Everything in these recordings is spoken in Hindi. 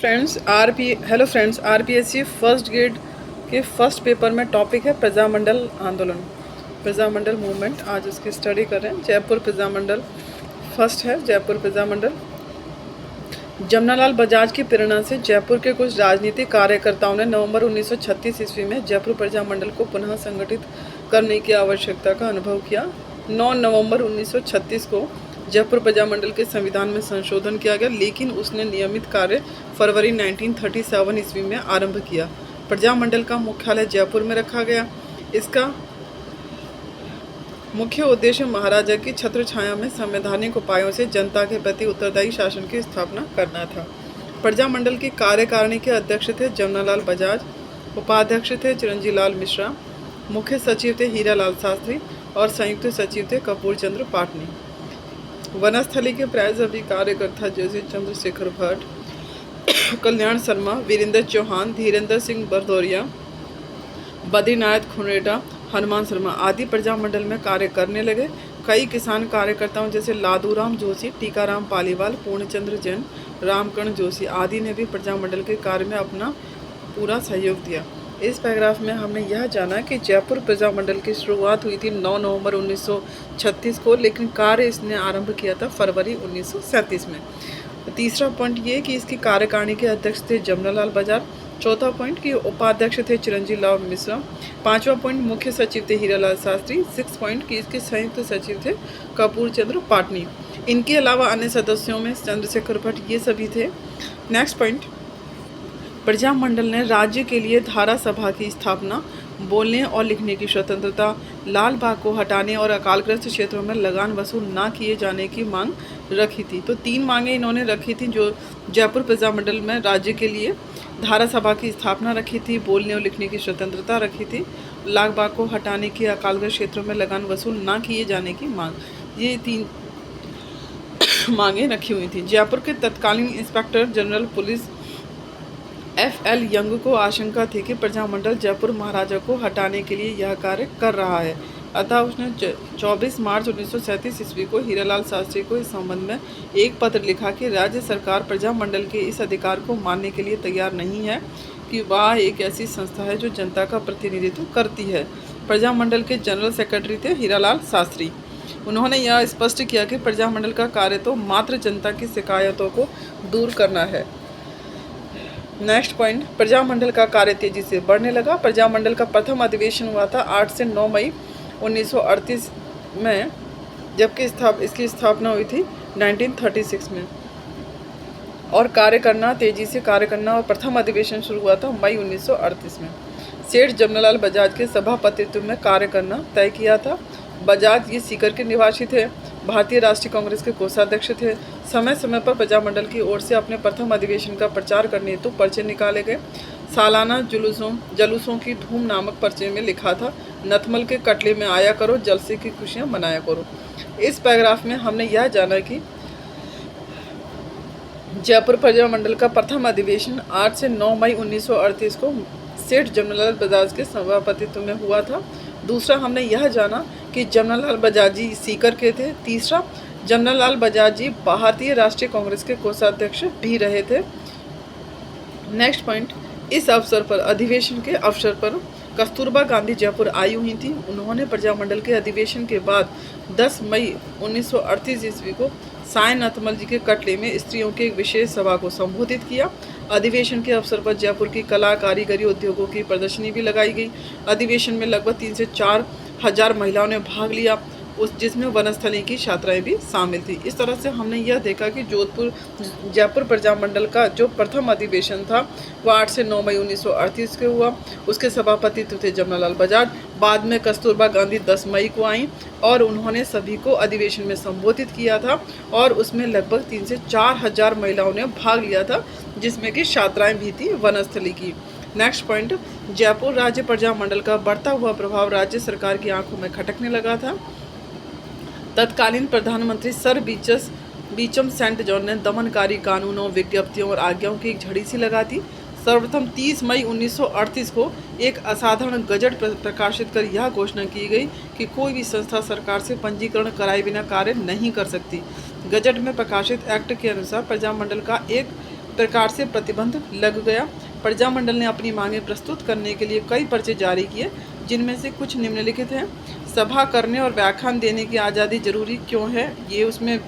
Hello friends, RPSC first grade के फर्स्ट पेपर में टॉपिक है प्रजामंडल आंदोलन, प्रजामंडल मूवमेंट। आज उसकी स्टडी कर रहे हैं। जयपुर प्रजामंडल फर्स्ट है। जयपुर प्रजामंडल जमनालाल बजाज की प्रेरणा से जयपुर के कुछ राजनीतिक कार्यकर्ताओं ने नवंबर 1936 ईस्वी में जयपुर प्रजामंडल को पुनः संगठित करने की आवश्यकता का अनुभव किया। 9 नवंबर 1936 को जयपुर प्रजामंडल के संविधान में संशोधन किया गया, लेकिन उसने नियमित कार्य फरवरी 1937 ईस्वी में आरंभ किया। प्रजामंडल का मुख्यालय जयपुर में रखा गया। इसका मुख्य उद्देश्य महाराजा की छत्र छाया में संवैधानिक उपायों से जनता के प्रति उत्तरदायी शासन की स्थापना करना था। प्रजामंडल की कार्यकारिणी के अध्यक्ष थे जमनालाल बजाज, उपाध्यक्ष थे चिरंजीव लाल मिश्रा, मुख्य सचिव थे हीरालाल शास्त्री और संयुक्त सचिव थे कपूर चंद्र पाटनी। वनस्थली के प्राय सभी कार्यकर्ता जैसे चंद्रशेखर भट्ट, कल्याण शर्मा, वीरेंद्र चौहान, धीरेन्द्र सिंह बरदौरिया, बद्रीनाथ खुनेटा, हनुमान शर्मा आदि प्रजामंडल में कार्य करने लगे। कई किसान कार्यकर्ताओं जैसे लादूराम जोशी, टीकाराम पालीवाल, पूर्णचंद्र जैन, रामकर्ण जोशी आदि ने भी प्रजामंडल के कार्य में अपना पूरा सहयोग दिया। इस पैराग्राफ में हमने यह जाना कि जयपुर प्रजामंडल की शुरुआत हुई थी 9 नवंबर 1936 को, लेकिन कार्य इसने आरंभ किया था फरवरी 1937 में। तीसरा पॉइंट ये कि इसकी कार्यकारिणी के अध्यक्ष थे जमनालाल बजाज। चौथा पॉइंट कि उपाध्यक्ष थे चिरंजीव लाल मिश्रा। पांचवा पॉइंट मुख्य सचिव थे हीरालाल शास्त्री। 6 पॉइंट कि इसके संयुक्त सचिव थे कपूर चंद्र पाटनी। इनके अलावा अन्य सदस्यों में चंद्रशेखर भट्ट ये सभी थे। नेक्स्ट पॉइंट, प्रजामंडल ने राज्य के लिए धारा सभा की स्थापना, बोलने और लिखने की स्वतंत्रता, लाल बाग को हटाने और अकालग्रस्त क्षेत्रों में लगान वसूल न किए जाने की मांग रखी थी। तो 3 मांगें इन्होंने रखी थी जो जयपुर प्रजामंडल में राज्य के लिए धारा सभा की स्थापना रखी थी, बोलने और लिखने की स्वतंत्रता रखी थी, लाल बाग को हटाने की, अकालग्रस्त क्षेत्रों में लगान वसूल न किए जाने की मांग, ये 3 मांगें रखी हुई थी। जयपुर के तत्कालीन inspector general police FL young को आशंका थी कि प्रजामंडल जयपुर महाराजा को हटाने के लिए यह कार्य कर रहा है, अतः उसने 24 मार्च 1937 ईस्वी को हीरालाल शास्त्री को इस संबंध में एक पत्र लिखा कि राज्य सरकार प्रजामंडल के इस अधिकार को मानने के लिए तैयार नहीं है कि वह एक ऐसी संस्था है जो जनता का प्रतिनिधित्व करती है। प्रजामंडल के जनरल सेक्रेटरी थे हीरालाल शास्त्री। उन्होंने यह स्पष्ट किया कि प्रजामंडल का कार्य तो मात्र जनता की शिकायतों को दूर करना है। नेक्स्ट पॉइंट, प्रजामंडल का कार्य तेजी से बढ़ने लगा। प्रजामंडल का प्रथम अधिवेशन हुआ था 8 से 9 मई 1938 में, जबकि इसकी स्थापना हुई थी 1936 में। और तेजी से कार्य करना और प्रथम अधिवेशन शुरू हुआ था मई 1938 में। सेठ जमनालाल बजाज के सभापतित्व में कार्य करना तय किया था। बजाज ये सीकर के निवासी थे, भारतीय राष्ट्रीय कांग्रेस के कोषाध्यक्ष थे। समय समय पर प्रजामंडल की ओर से अपने प्रथम अधिवेशन का प्रचार करने हेतु पर्चे निकाले गए। सालाना जलूसों की धूम नामक पर्चे में लिखा था, नथमल के कटले में आया करो, जलसे की खुशियां मनाया करो। इस पैराग्राफ में हमने यह जाना कि जयपुर प्रजामंडल का प्रथम अधिवेशन 8 से 9 मई 1938 को सेठ जमनालाल बजाज के सभापतित्व में हुआ था। दूसरा हमने यह जाना कि जमनालाल बजाज जी सीकर के थे। तीसरा, जमनालाल बजाज जी भारतीय राष्ट्रीय कांग्रेस के कोषाध्यक्ष भी रहे थे। नेक्स्ट पॉइंट, इस अवसर पर अधिवेशन के अवसर पर कस्तूरबा गांधी जयपुर आई हुई थी। उन्होंने प्रजामंडल के अधिवेशन के बाद 10 मई 1938 ईस्वी को साय नथमल जी के कटले में स्त्रियों की एक विशेष सभा को संबोधित किया। अधिवेशन के अवसर पर जयपुर की कला, कारीगरी, उद्योगों की प्रदर्शनी भी लगाई गई। अधिवेशन में लगभग 3 से 4 हज़ार महिलाओं ने भाग लिया, जिसमें वनस्थली की छात्राएं भी शामिल थी। इस तरह से हमने यह देखा कि जयपुर प्रजामंडल का जो प्रथम अधिवेशन था वह 8 से 9 मई 1938 के हुआ। उसके सभापतित्व थे जमनालाल बजाज। बाद में कस्तूरबा गांधी 10 मई को आई और उन्होंने सभी को अधिवेशन में संबोधित किया था और उसमें लगभग 3 से 4 हज़ार महिलाओं ने भाग लिया था, जिसमें कि छात्राएं भी थी वनस्थली की। नेक्स्ट पॉइंट, जयपुर राज्य प्रजामंडल का बढ़ता हुआ प्रभाव राज्य सरकार की आंखों में खटकने लगा था। तत्कालीन प्रधानमंत्री सर बीचम सेंट जॉन ने दमनकारी कानूनों, विज्ञप्तियों और आज्ञाओं की एक झड़ी सी लगा दी। सर्वप्रथम 30 मई 1938 को एक असाधारण गजट प्रकाशित कर यह घोषणा की गई कि कोई भी संस्था सरकार से पंजीकरण कराए बिना कार्य नहीं कर सकती। गजट में प्रकाशित एक्ट के अनुसार प्रजामंडल का एक प्रकार से प्रतिबंध लग गया। प्रजामंडल ने अपनी मांगें प्रस्तुत करने के लिए कई पर्चे जारी किए, जिनमें से कुछ निम्नलिखित हैं। सभा करने और व्याख्यान देने की आज़ादी जरूरी क्यों है, ये उसमें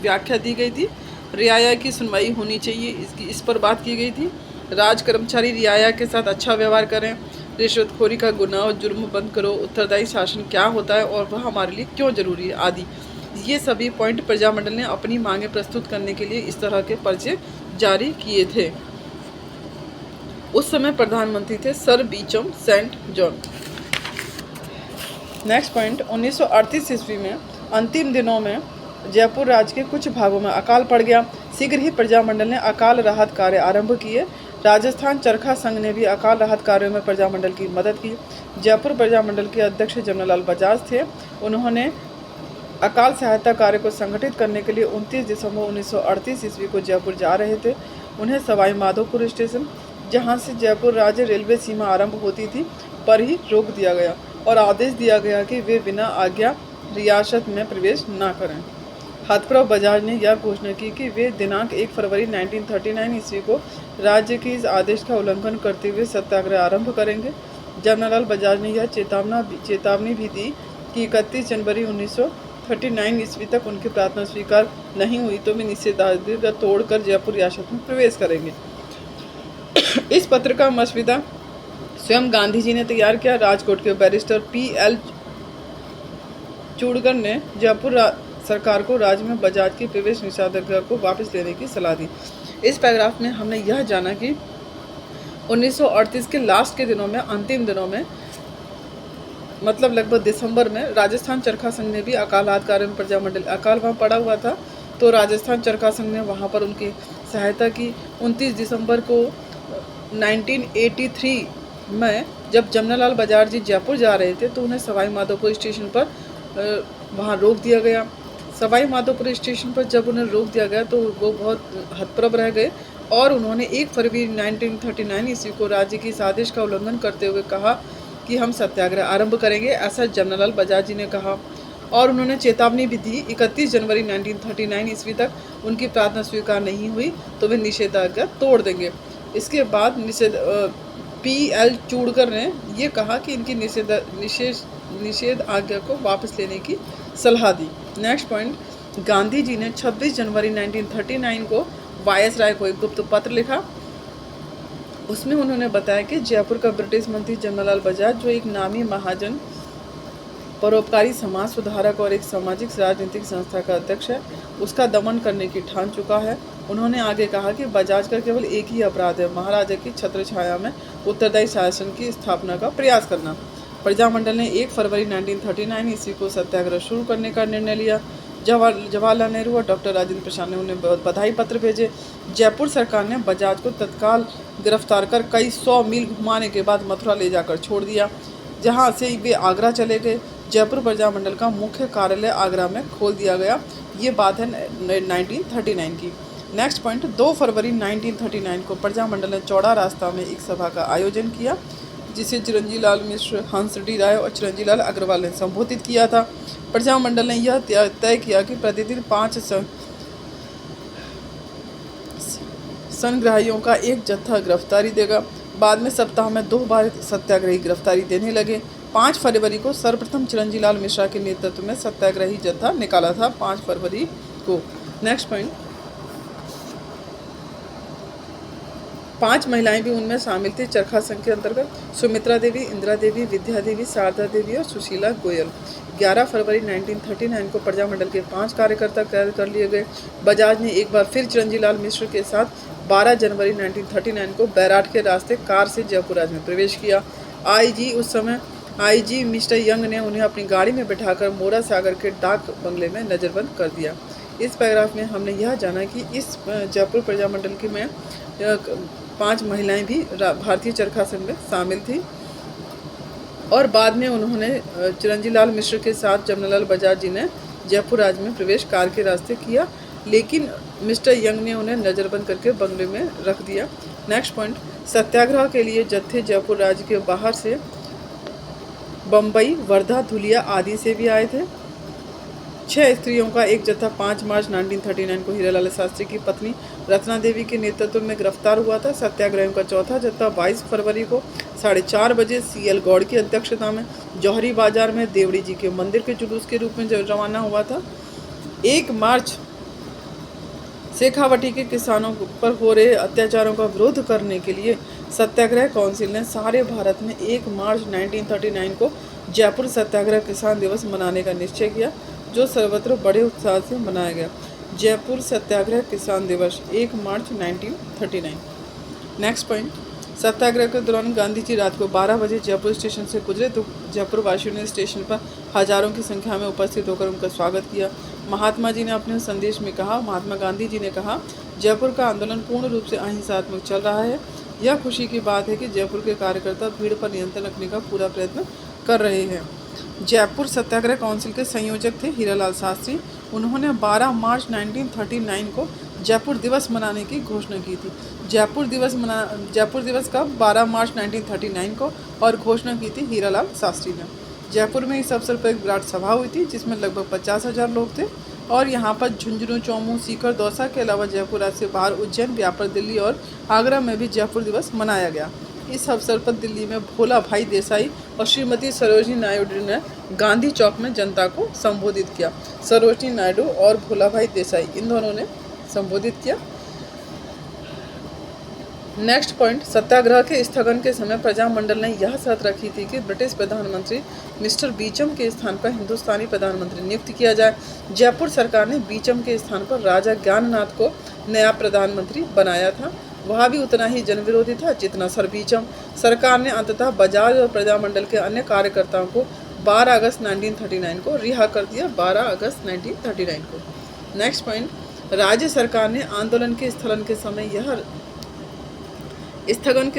व्याख्या दी गई थी। रियाया की सुनवाई होनी चाहिए, इस पर बात की गई थी। राज कर्मचारी रियाया के साथ अच्छा व्यवहार करें, रिश्वतखोरी का गुनाह और जुर्म बंद करो, उत्तरदायी शासन क्या होता है और वह हमारे लिए क्यों जरूरी है आदि। ये सभी पॉइंट प्रजामंडल ने अपनी मांगें प्रस्तुत करने के लिए इस तरह के पर्चे जारी किए थे। उस समय प्रधानमंत्री थे sir Beauchamp Saint John. Next point, 1938 ईस्वी में अंतिम दिनों में जयपुर राज्य के कुछ भागों में अकाल पड़ गया। शीघ्र ही प्रजामंडल ने अकाल राहत कार्य आरंभ किए। राजस्थान चरखा संघ ने भी अकाल राहत कार्यों में प्रजामंडल की मदद की। जयपुर प्रजामंडल के अध्यक्ष जमनालाल बजाज थे। उन्होंने अकाल सहायता कार्य को संगठित करने के लिए 29 दिसंबर 1938 ईस्वी को जयपुर जा रहे थे। उन्हें सवाई माधोपुर स्टेशन, जहां से जयपुर राज्य रेलवे सीमा आरंभ होती थी, पर ही रोक दिया गया और आदेश दिया गया कि वे बिना आज्ञा रियासत में प्रवेश न करें। हथप्रभ बजाज ने यह घोषणा की कि वे दिनांक 1 फरवरी 1939 ईस्वी को राज्य के इस आदेश का उल्लंघन करते हुए सत्याग्रह आरंभ करेंगे। जमनालाल बजाज ने यह चेतावनी भी दी कि 31 जनवरी 1939 ईस्वी तक उनकी प्रार्थना स्वीकार नहीं हुई तो वे निषेधाज्ञा तोड़कर जयपुर रियासत में प्रवेश करेंगे। इस पत्र का मसविदा स्वयं गांधी जी ने तैयार किया। राजकोट के बैरिस्टर P.L. चूड़कर ने जयपुर सरकार को राज्य में बजाज की प्रवेश निषेधाज्ञा को वापस लेने की सलाह दी। इस पैराग्राफ में हमने यह जाना कि 1938 के लास्ट के दिनों में, अंतिम दिनों में, मतलब लगभग दिसंबर में, राजस्थान चरखा संघ ने भी अकाल राहत कार्य में प्रजामंडल, अकाल वहाँ पड़ा हुआ था तो राजस्थान चरखा संघ ने वहाँ पर उनकी सहायता की। 29 दिसंबर को 1983 में जब जमनालाल बजाज जी जयपुर जा रहे थे तो उन्हें सवाई माधोपुर स्टेशन पर वहाँ रोक दिया गया। सवाई माधोपुर स्टेशन पर जब उन्हें रोक दिया गया तो वो बहुत हतप्रभ रह गए और उन्होंने 1 फरवरी 1939 ईस्वी को राज्य की इस आदेश का उल्लंघन करते हुए कहा कि हम सत्याग्रह आरंभ करेंगे, ऐसा जमनालाल बजाज जी ने कहा। और उन्होंने चेतावनी भी दी 31 जनवरी 1939 ईस्वी तक उनकी प्रार्थना स्वीकार नहीं हुई तो वे निषेधाज्ञा तोड़ देंगे। इसके बाद P.L. चूड़कर ने ये कहा कि इनकी निषेध आज्ञा को वापस लेने की सलाह दी। नेक्स्ट पॉइंट, गांधी जी ने 26 जनवरी 1939 को वायसराय को एक गुप्त पत्र लिखा। उसमें उन्होंने बताया कि जयपुर का ब्रिटिश मंत्री जमनालाल बजाज, जो एक नामी महाजन, परोपकारी समाज सुधारक और एक सामाजिक राजनीतिक संस्था का अध्यक्ष है, उसका दमन करने की ठान चुका है। उन्होंने आगे कहा कि बजाज का केवल एक ही अपराध है, महाराजा की छत्र छाया में उत्तरदायी शासन की स्थापना का प्रयास करना। प्रजामंडल ने 1 फरवरी 1939 ईस्वी को सत्याग्रह शुरू करने का निर्णय लिया। जवाहरलाल नेहरू और डॉक्टर राजेंद्र प्रसाद ने उन्हें बधाई पत्र भेजे। जयपुर सरकार ने बजाज को तत्काल गिरफ्तार कर कई 100 मील घुमाने के बाद मथुरा ले जाकर छोड़ दिया, जहां से वे आगरा चले गए। जयपुर प्रजामंडल का मुख्य कार्यालय आगरा में खोल दिया गया। ये बात है 1939 की। नेक्स्ट पॉइंट, 2 फरवरी 1939 को प्रजामंडल ने चौड़ा रास्ता में एक सभा का आयोजन किया, जिसे चिरंजी लाल मिश्र, हंस डी राय और चिरंजी लाल अग्रवाल ने संबोधित किया था। प्रजामंडल ने यह तय किया कि प्रतिदिन 5 संग्राहियों का एक जत्था गिरफ्तारी देगा। बाद में सप्ताह में 2 बार सत्याग्रही गिरफ्तारी देने लगे। 5 फरवरी को सर्वप्रथम चिरंजी लाल मिश्रा के नेतृत्व में सत्याग्रही जत्था निकाला था, 5 फरवरी को। नेक्स्ट पॉइंट, 5 महिलाएं भी उनमें शामिल थी चरखा संघ के अंतर्गत। सुमित्रा देवी, इंदिरा देवी, विद्या देवी, शारदा देवी और सुशीला गोयल। 11 फरवरी 1939 को प्रजामंडल के 5 कार्यकर्ता कैद कर लिए गए। बजाज ने एक बार फिर चिरंजी लाल मिश्र के साथ 12 जनवरी 1939 को बैराट के रास्ते कार से जयपुर राज्य में प्रवेश किया। आईजी मिस्टर यंग ने उन्हें अपनी गाड़ी में बिठाकर मोरा सागर के डाक बंगले में नज़रबंद कर दिया। इस पैराग्राफ में हमने यह जाना कि इस जयपुर प्रजामंडल के में 5 महिलाएं भी भारतीय चरखा संघ में शामिल थी और बाद में उन्होंने चिरंजी लाल मिश्र के साथ जमनालाल बजाज जी ने जयपुर राज्य में प्रवेश कार के रास्ते किया, लेकिन मिस्टर यंग ने उन्हें नज़रबंद करके बंगले में रख दिया। नेक्स्ट पॉइंट, सत्याग्रह के लिए जत्थे जयपुर राज्य के बाहर से बम्बई, वर्धा, धुलिया आदि से भी आए थे। 6 स्त्रियों का एक जत्था 5 मार्च 1939 को हीरालाल शास्त्री की पत्नी रत्ना देवी के नेतृत्व में गिरफ्तार हुआ था। सत्याग्रह का चौथा जत्था 22 फरवरी को 4:30 बजे CL गौड़ की अध्यक्षता में जौहरी बाजार में देवड़ी जी के मंदिर के जुलूस के रूप में रवाना हुआ था। 1 मार्च शेखावटी के किसानों पर हो रहे अत्याचारों का विरोध करने के लिए सत्याग्रह काउंसिल ने सारे भारत में 1 मार्च 1939 को जयपुर सत्याग्रह किसान दिवस मनाने का निश्चय किया, जो सर्वत्र बड़े उत्साह से मनाया गया। जयपुर सत्याग्रह किसान दिवस 1 मार्च 1939। नेक्स्ट पॉइंट, सत्याग्रह के दौरान गांधी जी रात को 12 बजे जयपुर स्टेशन से गुजरे तो जयपुर वासियों ने स्टेशन पर हजारों की संख्या में उपस्थित होकर उनका स्वागत किया। महात्मा जी ने अपने संदेश में कहा, महात्मा गांधी जी ने कहा, जयपुर का आंदोलन पूर्ण रूप से अहिंसात्मक चल रहा है। यह खुशी की बात है कि जयपुर के कार्यकर्ता भीड़ पर नियंत्रण रखने का पूरा प्रयत्न कर रहे हैं। जयपुर सत्याग्रह काउंसिल के संयोजक थे हीरालाल शास्त्री। उन्होंने 12 मार्च 1939 को जयपुर दिवस मनाने की घोषणा की थी। जयपुर दिवस का 12 मार्च 1939 को और घोषणा की थी हीरालाल शास्त्री ने। जयपुर में इस अवसर पर एक विराट सभा हुई थी जिसमें लगभग 50,000 लोग थे और यहाँ पर झुंझुनू, चौमू, सीकर, दौसा के अलावा जयपुर राज्य से बाहर उज्जैन, व्यापार, दिल्ली और आगरा में भी जयपुर दिवस मनाया गया। इस अवसर पर दिल्ली में भोला भाई देसाई और श्रीमती सरोजिनी नायडू ने गांधी चौक में जनता को संबोधित किया। सरोजिनी नायडू और भोला भाई देसाई इन दोनों ने संबोधित किया। नेक्स्ट पॉइंट, सत्याग्रह के स्थगन के समय प्रजामंडल ने यह शर्त रखी थी कि ब्रिटिश प्रधानमंत्री मिस्टर बीचम के स्थान पर हिंदुस्तानी प्रधानमंत्री नियुक्त किया जाए। जयपुर सरकार ने बीचम के स्थान पर राजा ज्ञाननाथ को नया प्रधानमंत्री बनाया था। वह भी उतना ही जनविरोधी था जितना सर बीचम। सरकार ने अंततः बजाज और प्रजामंडल के अन्य कार्यकर्ताओं को 12 अगस्त 1939 को रिहा कर दिया। 12 अगस्त 1939 को। नेक्स्ट पॉइंट, राज्य सरकार ने आंदोलन के स्थगन के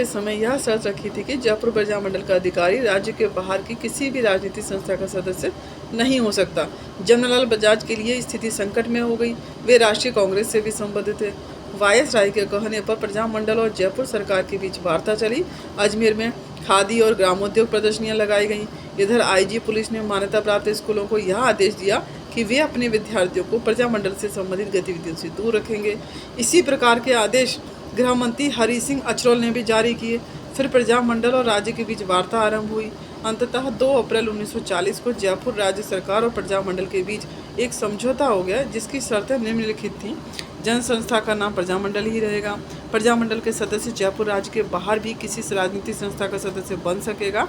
समय यह शर्त रखी थी कि जयपुर प्रजामंडल का अधिकारी राज्य के बाहर की किसी भी राजनीतिक संस्था का सदस्य नहीं हो सकता। जमनालाल बजाज के लिए स्थिति संकट में हो गई। वे राष्ट्रीय कांग्रेस से भी संबंधित थे। वायसराय के कहने पर प्रजामंडल और जयपुर सरकार के बीच वार्ता चली। अजमेर में खादी और ग्रामोद्योग प्रदर्शनियां लगाई गईं। इधर IG पुलिस ने मान्यता प्राप्त स्कूलों को यह आदेश दिया कि वे अपने विद्यार्थियों को प्रजामंडल से संबंधित गतिविधियों से दूर रखेंगे। इसी प्रकार के आदेश गृह मंत्री हरि सिंह अचरोल ने भी जारी किए। फिर प्रजामंडल और राज्य के बीच वार्ता आरंभ हुई। अंततः 2 अप्रैल 1940 को जयपुर राज्य सरकार और प्रजामंडल के बीच एक समझौता हो गया जिसकी शर्तें निम्नलिखित थीं। जन संस्था का नाम प्रजामंडल ही रहेगा। प्रजामंडल के सदस्य जयपुर राज्य के बाहर भी किसी राजनीतिक संस्था का सदस्य बन सकेगा।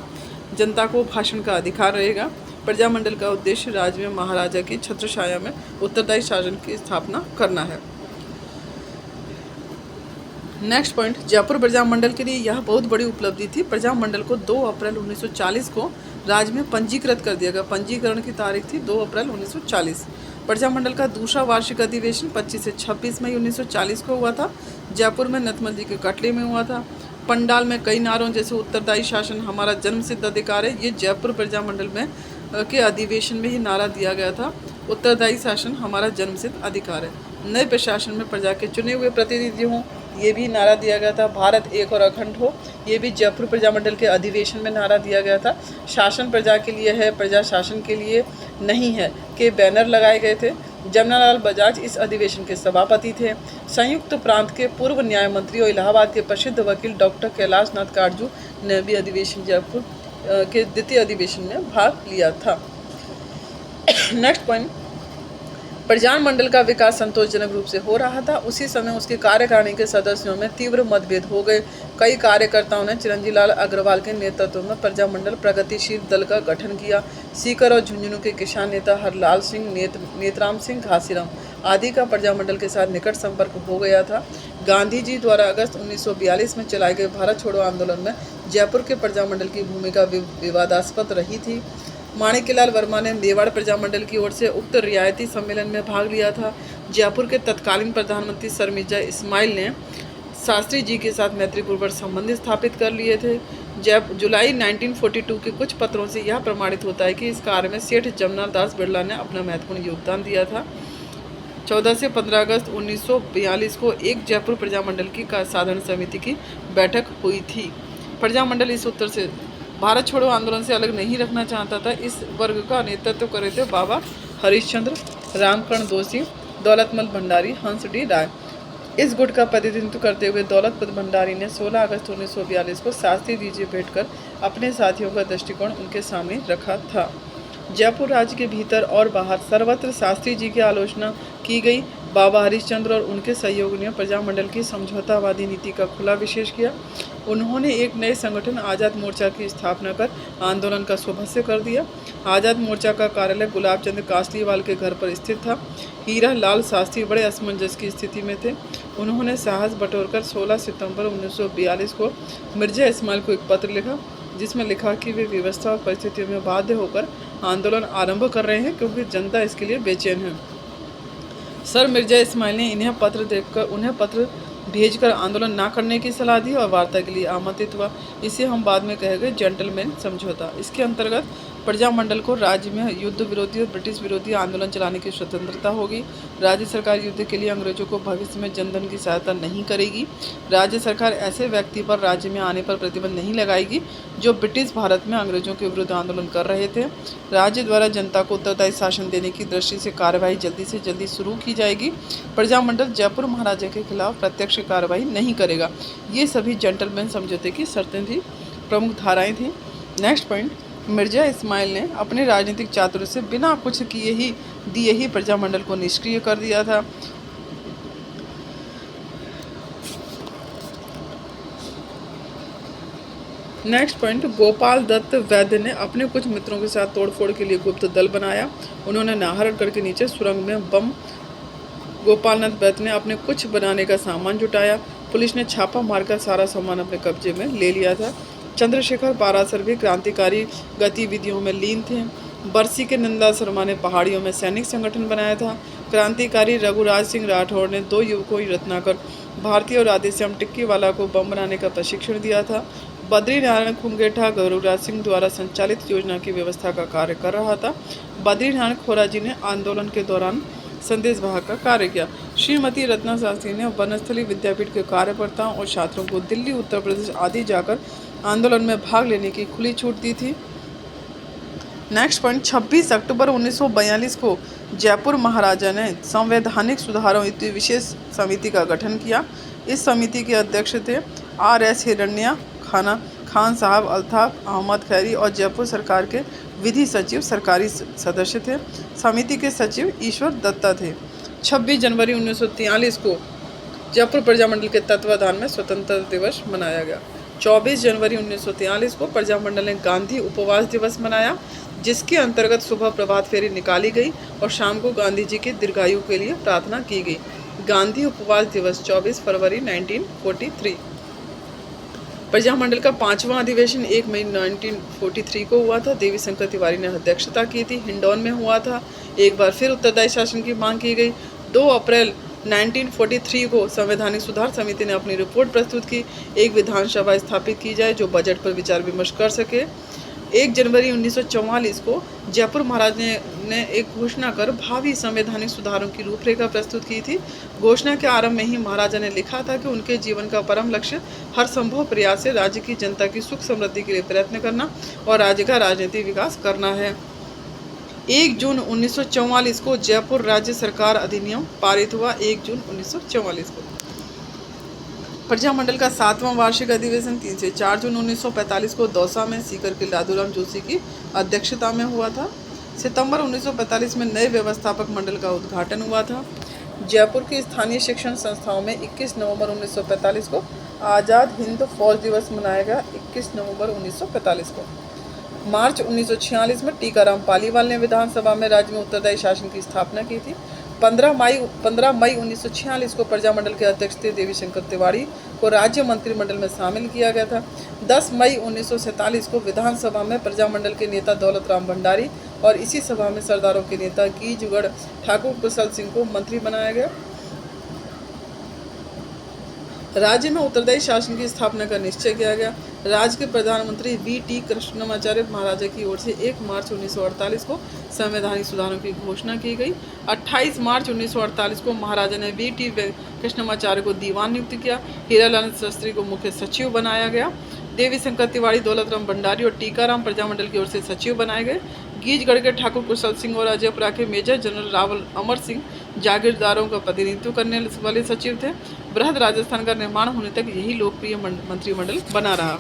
जनता को भाषण का अधिकार रहेगा। प्रजामंडल का उद्देश्य राज्य में महाराजा की छत्रछाया में उत्तरदायी शासन की स्थापना करना है। नेक्स्ट पॉइंट, जयपुर प्रजामंडल के लिए यह बहुत बड़ी उपलब्धि थी। प्रजामंडल को 2 अप्रैल 1940 को राज्य में पंजीकृत कर दिया गया। पंजीकरण की तारीख थी 2 अप्रैल 1940। प्रजामंडल का दूसरा वार्षिक अधिवेशन 25 से 26 मई 1940 को हुआ था। जयपुर में नतमल जी के कटले में हुआ था। पंडाल में कई नारों जैसे उत्तरदायी शासन हमारा जन्मसिद्ध अधिकार है, ये जयपुर प्रजामंडल में के अधिवेशन में ही नारा दिया गया था। उत्तरदायी शासन हमारा जन्मसिद्ध अधिकार है। नए प्रशासन में प्रजा के चुने हुए प्रतिनिधि हों, ये भी नारा दिया गया था। भारत एक और अखंड हो, ये भी जयपुर प्रजामंडल के अधिवेशन में नारा दिया गया था। शासन प्रजा के लिए है, प्रजा शासन के लिए नहीं है के बैनर लगाए गए थे। जमनालाल बजाज इस अधिवेशन के सभापति थे। संयुक्त प्रांत के पूर्व न्याय मंत्री और इलाहाबाद के प्रसिद्ध वकील डॉक्टर कैलाश नाथ काटजू ने भी अधिवेशन जयपुर के द्वितीय अधिवेशन में भाग लिया था। नेक्स्ट पॉइंट, प्रजामंडल का विकास संतोषजनक रूप से हो रहा था। उसी समय उसके कार्यकारिणी के सदस्यों में तीव्र मतभेद हो गए। कई कार्यकर्ताओं ने चिरंजीलाल अग्रवाल के नेतृत्व में प्रजामंडल प्रगतिशील दल का गठन किया। सीकर और झुंझुनू के किसान नेता हरलाल सिंह, नेतराम सिंह, घासीराम आदि का प्रजामंडल के साथ निकट संपर्क हो गया था। गांधी जी द्वारा अगस्त 1942 में चलाए गए भारत छोड़ो आंदोलन में जयपुर के प्रजामंडल की भूमिका विवादास्पद रही थी। माणिक्यलाल वर्मा ने मेवाड़ प्रजामंडल की ओर से उक्त रियायती सम्मेलन में भाग लिया था। जयपुर के तत्कालीन प्रधानमंत्री सर मिर्जा इस्माइल ने शास्त्री जी के साथ मैत्रीपूर्वक संबंध स्थापित कर लिए थे। जुलाई 1942 के कुछ पत्रों से यह प्रमाणित होता है कि इस कार्य में सेठ जमनालाल दास बिरला ने अपना महत्वपूर्ण योगदान दिया था। 14 से 15 अगस्त 1942 को एक जयपुर प्रजामंडल की साधारण समिति की बैठक हुई थी। प्रजामंडल इस उत्तर से भारत छोड़ो आंदोलन से अलग नहीं रखना चाहता था। इस वर्ग का नेतृत्व कर रहे थे बाबा हरिश्चंद्र, रामकर्ण दोषी, दौलतमल भंडारी, हंस डी राय। इस गुट का प्रतिनिधित्व करते हुए दौलतमल भंडारी ने 16 अगस्त 1942 को शास्त्री जी से भेंट कर अपने साथियों का दृष्टिकोण उनके सामने रखा था। जयपुर राज्य के भीतर और बाहर सर्वत्र शास्त्री जी की आलोचना की गई। बाबा हरिश्चंद्र और उनके सहयोगियों ने प्रजामंडल की समझौतावादी नीति का खुला विशेष किया। उन्होंने एक नए संगठन आज़ाद मोर्चा की स्थापना कर आंदोलन का शुभारंभ कर दिया। आज़ाद मोर्चा का कार्यालय गुलाब चंद कासलीवाल के घर पर स्थित था। हीरा लाल शास्त्री बड़े असमंजस की स्थिति में थे। उन्होंने साहस बटोरकर 16 सितंबर 1942 को मिर्जा इस्माइल को एक पत्र लिखा, जिसमें लिखा कि वे व्यवस्था और परिस्थितियों में बाध्य होकर आंदोलन आरंभ कर रहे हैं क्योंकि जनता इसके लिए बेचैन है। सर मिर्जा इस्माइल ने उन्हें पत्र भेजकर आंदोलन ना करने की सलाह दी और वार्ता के लिए आमंत्रित हुआ। इसे हम बाद में कहेंगे जेंटलमैन समझौता। इसके अंतर्गत प्रजामंडल को राज्य में युद्ध विरोधी और ब्रिटिश विरोधी आंदोलन चलाने की स्वतंत्रता होगी। राज्य सरकार युद्ध के लिए अंग्रेजों को भविष्य में जनधन की सहायता नहीं करेगी। राज्य सरकार ऐसे व्यक्ति पर राज्य में आने पर प्रतिबंध नहीं लगाएगी जो ब्रिटिश भारत में अंग्रेजों के विरुद्ध आंदोलन कर रहे थे। राज्य द्वारा जनता को उत्तरदायी शासन देने की दृष्टि से कार्यवाही जल्दी से जल्दी शुरू की जाएगी। प्रजामंडल जयपुर महाराजा के खिलाफ प्रत्यक्ष कार्रवाई नहीं करेगा। ये सभी जेंटलमैन समझौते की शर्तें थी, प्रमुख धाराएं थी। नेक्स्ट पॉइंट, मिर्जा इस्माइल ने अपने राजनीतिक चातुर्य से बिना कुछ दिए ही प्रजामंडल को निष्क्रिय कर दिया था। नेक्स्ट पॉइंट, गोपाल दत्त वैद्य ने अपने कुछ मित्रों के साथ तोड़फोड़ के लिए गुप्त दल बनाया। उन्होंने नाहरगढ़ के नीचे सुरंग में बम गोपालनाथ वैद्य ने अपने कुछ बनाने का सामान जुटाया। पुलिस ने छापा मारकर सारा सामान अपने कब्जे में ले लिया था। चंद्रशेखर पारासर भी क्रांतिकारी गतिविधियों में लीन थे। बरसी के नंदा शर्मा ने पहाड़ियों में सैनिक संगठन बनाया था। क्रांतिकारी रघुराज सिंह राठौड़ ने 2 युवकों रत्नाकर भारती और राधेश्याम टिक्कीवाला को बम बनाने का प्रशिक्षण दिया था। बद्री नारायण खुंगेठा गरुराज सिंह द्वारा संचालित योजना की व्यवस्था का कार्य कर रहा था। बद्री नारायण खोराजी ने आंदोलन के दौरान संदेश वाहक का कार्य किया। श्रीमती रत्ना शास्त्री ने वनस्थली विद्यापीठ के कार्यकर्ताओं और छात्रों को दिल्ली, उत्तर प्रदेश आदि जाकर आंदोलन में भाग लेने की खुली छूट दी थी। नेक्स्ट पॉइंट, 26 अक्टूबर 1942 को जयपुर महाराजा ने संवैधानिक सुधारों हेतु विशेष समिति का गठन किया। इस समिति के अध्यक्ष थे RS हिरण्या खान साहब, अल्ताफ अहमद खैरी और जयपुर सरकार के विधि सचिव सरकारी सदस्य थे। समिति के सचिव ईश्वर दत्ता थे। 26 जनवरी 1943 को जयपुर प्रजामंडल के तत्वाधान में स्वतंत्रता दिवस मनाया गया। 24 जनवरी 1943 को प्रजामंडल ने गांधी उपवास दिवस मनाया, जिसके अंतर्गत सुबह प्रभात फेरी निकाली गई और शाम को गांधी जी की दीर्घायु के लिए प्रार्थना की गई। गांधी उपवास दिवस 24 फरवरी 1943। प्रजामंडल का 5वां अधिवेशन 1 मई 1943 को हुआ था। देवी शंकर तिवारी ने अध्यक्षता की थी। हिंडौन में हुआ था। एक बार फिर उत्तरदायी शासन की मांग की गई। 2 अप्रैल 1943 को संवैधानिक सुधार समिति ने अपनी रिपोर्ट प्रस्तुत की। एक विधानसभा स्थापित की जाए जो बजट पर विचार विमर्श कर सके। 1 जनवरी 1944 को जयपुर महाराज ने एक घोषणा कर भावी संवैधानिक सुधारों की रूपरेखा प्रस्तुत की थी। घोषणा के आरंभ में ही महाराजा ने लिखा था कि उनके जीवन का परम लक्ष्य हर संभव प्रयास से राज्य की जनता की सुख समृद्धि के लिए प्रयत्न करना और राज्य का राजनीतिक विकास करना है। 1 जून 1944 को जयपुर राज्य सरकार अधिनियम पारित हुआ। 1 जून 1944 को प्रजामंडल का 7वां वार्षिक अधिवेशन 3 से 4 जून 1945 को दौसा में सीकर के लादूराम जोशी की अध्यक्षता में हुआ था। सितंबर 1945 में नए व्यवस्थापक मंडल का उद्घाटन हुआ था। जयपुर की स्थानीय शिक्षण संस्थाओं में 21 नवंबर 1945 को आज़ाद हिंद फौज दिवस मनाया गया। 21 नवंबर 1945 को मार्च 1946 में टीकाराम पालीवाल ने विधानसभा में राज्य में उत्तरदायी शासन की स्थापना की थी। 15 मई 1946 को प्रजामंडल के अध्यक्ष थे देवी शंकर तिवारी को राज्य मंत्रिमंडल में शामिल किया गया था। 10 मई 1947 को विधानसभा में प्रजामंडल के नेता दौलत राम भंडारी और इसी सभा में सरदारों के नेता गीजगढ़ ठाकुर कुशल सिंह को मंत्री बनाया गया। राज्य में उत्तरदायी शासन की स्थापना का निश्चय किया गया। राज्य के प्रधानमंत्री V.T. कृष्णमाचार्य महाराजा की ओर से 1 मार्च 1948 को संवैधानिक सुधारों की घोषणा की गई। 28 मार्च 1948 को महाराजा ने V.T. कृष्णमाचार्य को दीवान नियुक्त किया। हीरालाल शास्त्री को मुख्य सचिव बनाया गया। देवी शंकर तिवारी, दौलत राम भंडारी और टीकाराम प्रजामंडल की ओर से सचिव बनाए गए। गीजगढ़ के ठाकुर कुशल सिंह और अजयपुरा के मेजर जनरल रावल अमर सिंह जागीरदारों का प्रतिनिधित्व करने वाले सचिव थे। बृहद राजस्थान का निर्माण होने तक यही लोकप्रिय मंत्रिमंडल बना रहा।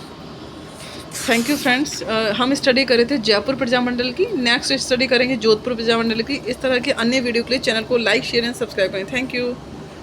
Thank you friends. हम स्टडी कर रहे थे जयपुर प्रजामंडल की, नेक्स्ट स्टडी करेंगे जोधपुर प्रजामंडल की। इस तरह के अन्य वीडियो के लिए चैनल को लाइक शेयर एंड सब्सक्राइब करें। Thank you.